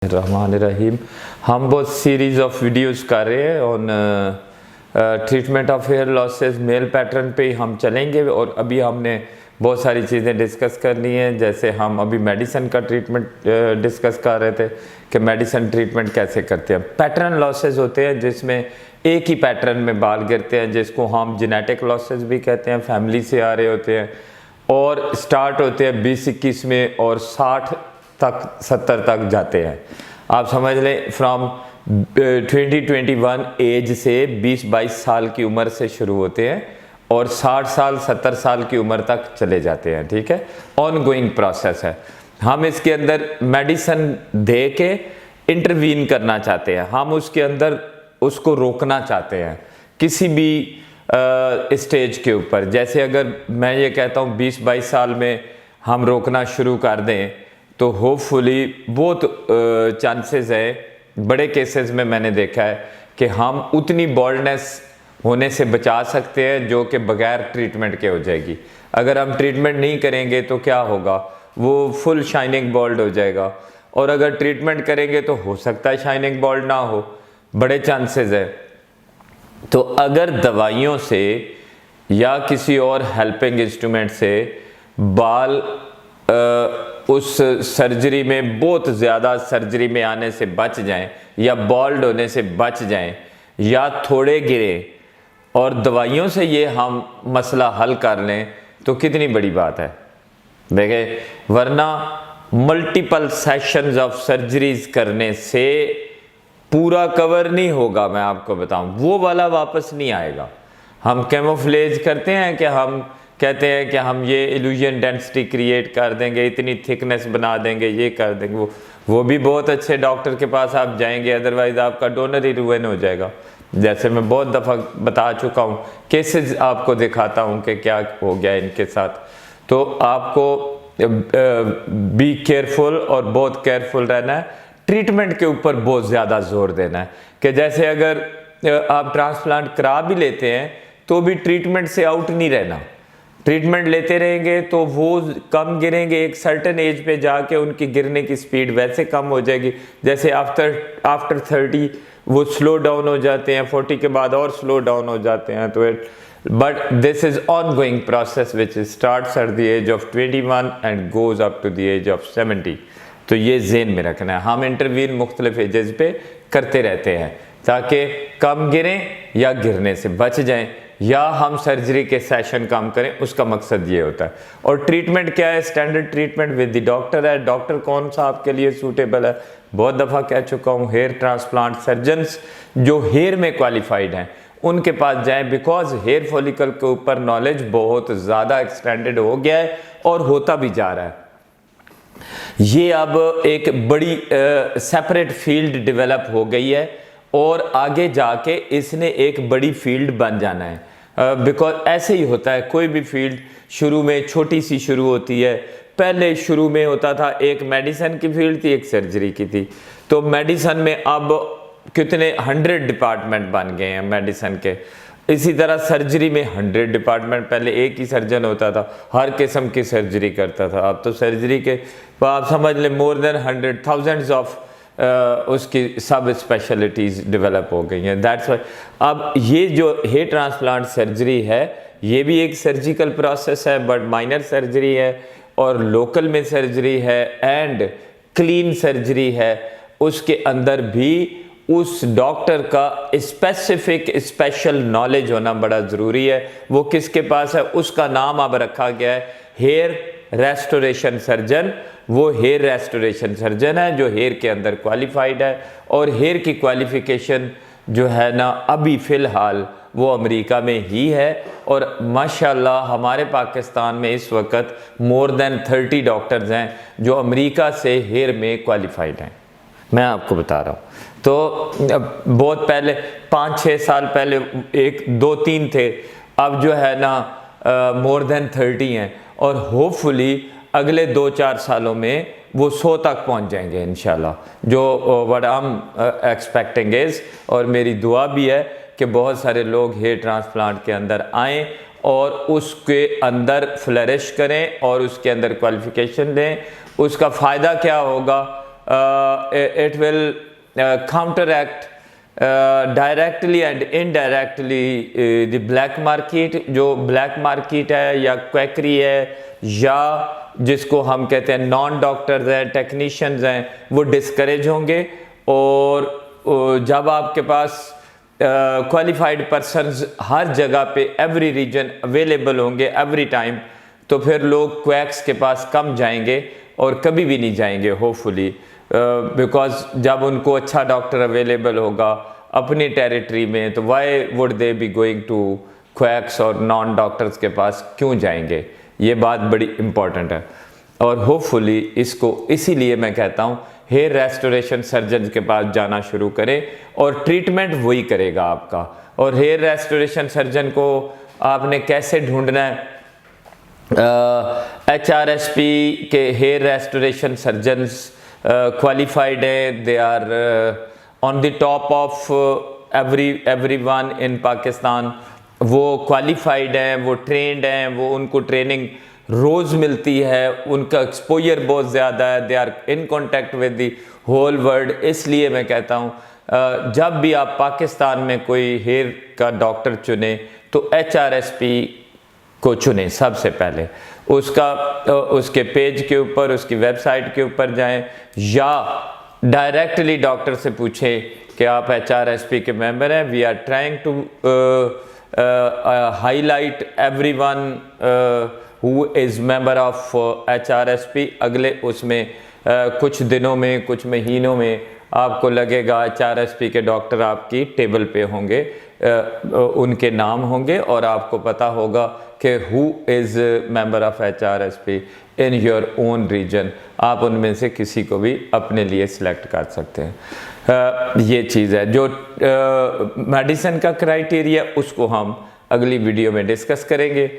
रहमानिर्रहीम। हम बहुत series of videos कर रहे हैं on treatment of hair losses. Male pattern पे ही हम चलेंगे और अभी हमने बहुत सारी चीज़ें डिस्कस करनी है। जैसे हम अभी मेडिसिन का ट्रीटमेंट डिस्कस कर रहे थे कि मेडिसिन ट्रीटमेंट कैसे करते हैं। पैटर्न लॉसेस होते हैं जिसमें एक ही पैटर्न में बाल गिरते हैं, जिसको हम जेनेटिक लॉसेस भी कहते हैं, फैमिली से आ रहे होते हैं और स्टार्ट होते हैं 20-21 में और 60 तक 70 तक जाते हैं। आप समझ लें फ्रॉम 20-21 एज से 20-22 साल की उम्र से शुरू होते हैं और 60 साल 70 साल की उम्र तक चले जाते हैं। ठीक है, ऑन गोइंग प्रोसेस है। हम इसके अंदर मेडिसिन दे के इंटरवीन करना चाहते हैं, हम उसके अंदर उसको रोकना चाहते हैं किसी भी स्टेज के ऊपर। जैसे अगर मैं ये कहता हूँ 20-22 साल में हम रोकना शुरू कर दें तो होपफुली बहुत चांसेस है, बड़े केसेस में मैंने देखा है कि हम उतनी बॉल्डनेस होने से बचा सकते हैं जो कि बगैर ट्रीटमेंट के हो जाएगी। अगर हम ट्रीटमेंट नहीं करेंगे तो क्या होगा, वो फुल शाइनिंग बॉल्ड हो जाएगा। और अगर ट्रीटमेंट करेंगे तो हो सकता है शाइनिंग बॉल्ड ना हो, बड़े चांसेस है। तो अगर दवाइयों से या किसी और हेल्पिंग इंस्ट्रूमेंट से बाल उस सर्जरी में बहुत ज़्यादा सर्जरी में आने से बच जाएं या बॉल्ड होने से बच जाएं या थोड़े गिरे और दवाइयों से ये हम मसला हल कर लें तो कितनी बड़ी बात है। देखें, वरना मल्टीपल सेशंस ऑफ सर्जरीज करने से पूरा कवर नहीं होगा। मैं आपको बताऊं, वो वाला वापस नहीं आएगा। हम कैमोफ्लेज करते हैं कि हम कहते हैं कि हम ये इल्यूजन डेंसिटी क्रिएट कर देंगे, इतनी थिकनेस बना देंगे, ये कर देंगे, वो भी बहुत अच्छे डॉक्टर के पास आप जाएंगे, अदरवाइज आपका डोनर ही रुइन हो जाएगा। जैसे मैं बहुत दफ़ा बता चुका हूँ, केसेस आपको दिखाता हूँ कि क्या हो गया इनके साथ। तो आपको बी केयरफुल और बहुत केयरफुल रहना है। ट्रीटमेंट के ऊपर बहुत ज़्यादा जोर देना है कि जैसे अगर आप ट्रांसप्लांट करा भी लेते हैं तो भी ट्रीटमेंट से आउट नहीं रहना। ट्रीटमेंट लेते रहेंगे तो वो कम गिरेंगे, एक सर्टेन एज पे जाके उनकी गिरने की स्पीड वैसे कम हो जाएगी। जैसे आफ्टर 30 वो स्लो डाउन हो जाते हैं, 40 के बाद और स्लो डाउन हो जाते हैं। तो but this is ongoing process which starts at the age of 21 and goes up to the age of 70। तो ये ज़हन में रखना है। हम इंटरवीन मुख्तलिफ एजेस पे करते रहते हैं ताकि कम गिरें या गिरने से बच जाएं या हम सर्जरी के सेशन कम करें, उसका मकसद ये होता है। और ट्रीटमेंट क्या है, standard treatment with the doctor है। डॉक्टर कौन सा आपके लिए सूटेबल है, बहुत दफ़ा कह चुका हूँ, हेयर ट्रांसप्लांट सर्जन्स जो हेयर में क्वालिफाइड हैं उनके पास जाएं, बिकॉज हेयर फॉलिकल के ऊपर नॉलेज बहुत ज़्यादा एक्सटेंडेड हो गया है और होता भी जा रहा है। ये अब एक बड़ी सेपरेट फील्ड डेवलप हो गई है और आगे जाके इसने एक बड़ी फील्ड बन जाना है। बिकॉज ऐसे ही होता है, कोई भी फील्ड शुरू में छोटी सी शुरू होती है। पहले शुरू में होता था, एक मेडिसिन की फील्ड थी, एक सर्जरी की थी। तो मेडिसिन में अब कितने 100 डिपार्टमेंट बन गए हैं मेडिसिन के। इसी तरह सर्जरी में 100 डिपार्टमेंट, पहले एक ही सर्जन होता था, हर किस्म की सर्जरी करता था। अब तो सर्जरी के आप समझ लें मोर देन 100 थाउजेंड्स ऑफ उसकी सब स्पेशलिटीज़ डेवलप हो गई हैं। दैट्स वाई अब ये जो हेयर ट्रांसप्लांट सर्जरी है ये भी एक सर्जिकल प्रोसेस है, बट माइनर सर्जरी है और लोकल में सर्जरी है एंड क्लीन सर्जरी है। उसके अंदर भी उस डॉक्टर का स्पेसिफिक स्पेशल नॉलेज होना बड़ा ज़रूरी है। वो किसके पास है, उसका नाम अब रखा गया है हेयर रेस्टोरेशन सर्जन। वो हेयर रेस्टोरेशन सर्जन है जो हेयर के अंदर क्वालिफाइड है। और हेयर की क्वालिफिकेशन जो है ना अभी फ़िलहाल वो अमेरिका में ही है। और माशाल्लाह हमारे पाकिस्तान में इस वक्त मोर देन 30 डॉक्टर्स हैं जो अमेरिका से हेयर में क्वालिफाइड हैं। मैं आपको बता रहा हूँ। तो बहुत पहले 5-6 साल पहले 1-2-3 थे, अब जो है ना मोर देन 30 हैं और होपफुली अगले 2-4 सालों में वो 100 तक पहुंच जाएंगे इंशाल्लाह। जो what I am expecting is, और मेरी दुआ भी है कि बहुत सारे लोग हेयर ट्रांसप्लांट के अंदर आएँ और उसके अंदर फ्लरिश करें और उसके अंदर क्वालिफिकेशन दें। उसका फ़ायदा क्या होगा, it will counteract directly and indirectly the black market, जो ब्लैक मार्केट है या क्वैकरी है या जिसको हम कहते हैं नॉन डॉक्टर्स हैं, टेक्नीशियंस हैं, वो डिस्करेज होंगे। और जब आपके पास क्वालिफाइड पर्सनस हर जगह पे एवरी रीजन अवेलेबल होंगे एवरी टाइम, तो फिर लोग क्वैक्स के पास कम जाएंगे और कभी भी नहीं जाएंगे होपफुली, बिकॉज जब उनको अच्छा डॉक्टर अवेलेबल होगा अपनी टेरिटरी में, तो why would they be going to quacks और नॉन डॉक्टर्स के पास क्यों जाएंगे। ये बात बड़ी इम्पॉर्टेंट है। और होपफुली इसको इसीलिए मैं कहता हूँ हेयर रेस्टोरेशन सर्जन के पास जाना शुरू करें और ट्रीटमेंट वही करेगा आपका। और हेयर रेस्टोरेशन सर्जन को आपने कैसे ढूंढना है, HRSP के हेयर रेस्टोरेशन सर्जन्स क्वालिफाइड है, they are on the top of everyone in Pakistan. वो क्वालिफाइड हैं, वो ट्रेंड हैं, वो उनको ट्रेनिंग रोज़ मिलती है, उनका एक्सपोजर बहुत ज़्यादा है, they are in contact with the whole world. इसलिए मैं कहता हूँ जब भी आप पाकिस्तान में कोई हेयर का डॉक्टर चुने तो HRSP को चुने सबसे पहले। उसके पेज के ऊपर, उसकी वेबसाइट के ऊपर जाएं या डायरेक्टली डॉक्टर से पूछें कि आप HRSP के मेंबर हैं। We are trying to highlight everyone who is member of HRSP। अगले उसमें कुछ दिनों में, कुछ महीनों में आपको लगेगा HRSP के डॉक्टर आपकी टेबल पे होंगे, उनके नाम होंगे और आपको पता होगा कि who is member of HRSP in your own region. आप उनमें से किसी को भी अपने लिए सिलेक्ट कर सकते हैं। ये चीज़ है। जो मेडिसिन का क्राइटेरिया उसको हम अगली वीडियो में डिस्कस करेंगे।